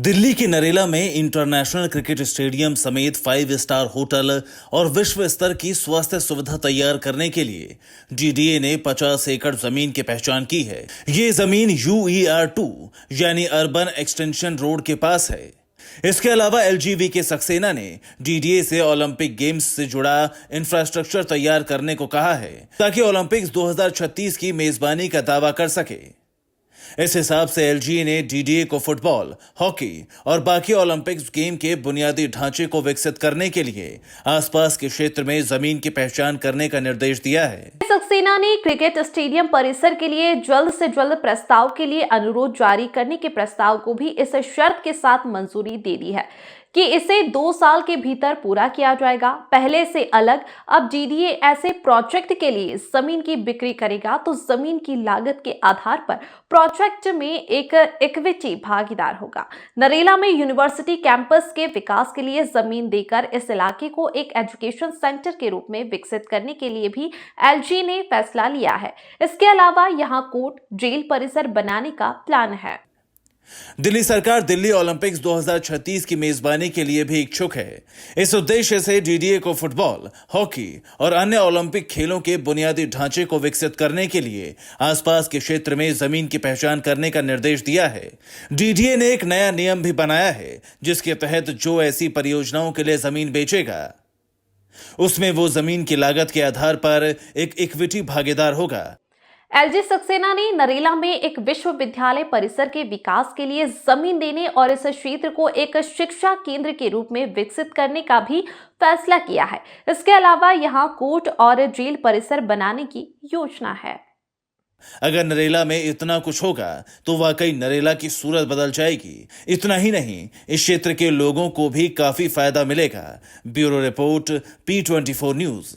दिल्ली की नरेला में international cricket stadium समेत 5 स्टार होटल और विश्व स्तर की स्वास्थ्य सुविधा तैयार करने के लिए डीडीए ने 50 एकड़ जमीन की पहचान की है। ये जमीन UER2 यानी अर्बन एक्सटेंशन रोड के पास है। इसके अलावा LGV के सक्सेना ने डीडीए से ओलंपिक गेम्स से जुड़ा इंफ्रास्ट्रक्चर तैयार करने को कहा है ताकि ओलंपिक्स 2036 की मेजबानी का दावा कर सके। इस हिसाब से LG ने डीडीए को फुटबॉल, हॉकी और बाकी ओलंपिक्स गेम के बुनियादी ढांचे को विकसित करने के लिए आसपास के क्षेत्र में जमीन की पहचान करने का निर्देश दिया है। सक्सेना ने क्रिकेट स्टेडियम परिसर के लिए जल्द से जल्द प्रस्ताव के लिए अनुरोध जारी करने के प्रस्ताव को भी इस शर्त के साथ मंजूरी दे दी है कि इसे 2 साल के भीतर पूरा किया जाएगा। पहले से अलग अब डीडीए ऐसे प्रोजेक्ट के लिए जमीन की बिक्री करेगा तो जमीन की लागत के आधार पर प्रोजेक्ट में एक इक्विटी भागीदार होगा। नरेला में यूनिवर्सिटी कैंपस के विकास के लिए जमीन देकर इस इलाके को एक एजुकेशन सेंटर के रूप में विकसित करने के लिए भी LG ने फैसला लिया है। इसके अलावा यहाँ कोर्ट, जेल परिसर बनाने का प्लान है। दिल्ली सरकार दिल्ली ओलंपिक्स 2036 की मेजबानी के लिए भी इच्छुक है। इस उद्देश्य से डीडीए को फुटबॉल, हॉकी और अन्य ओलंपिक खेलों के बुनियादी ढांचे को विकसित करने के लिए आसपास के क्षेत्र में जमीन की पहचान करने का निर्देश दिया है। डीडीए ने एक नया नियम भी बनाया है जिसके तहत जो ऐसी परियोजनाओं के लिए जमीन बेचेगा उसमें वो जमीन की लागत के आधार पर एक इक्विटी भागीदार होगा। LG सक्सेना ने नरेला में एक विश्वविद्यालय परिसर के विकास के लिए जमीन देने और इस क्षेत्र को एक शिक्षा केंद्र के रूप में विकसित करने का भी फैसला किया है। इसके अलावा यहाँ कोर्ट और जेल परिसर बनाने की योजना है। अगर नरेला में इतना कुछ होगा तो वाकई नरेला की सूरत बदल जाएगी। इतना ही नहीं, इस क्षेत्र के लोगों को भी काफी फायदा मिलेगा। Bureau report, P24 news.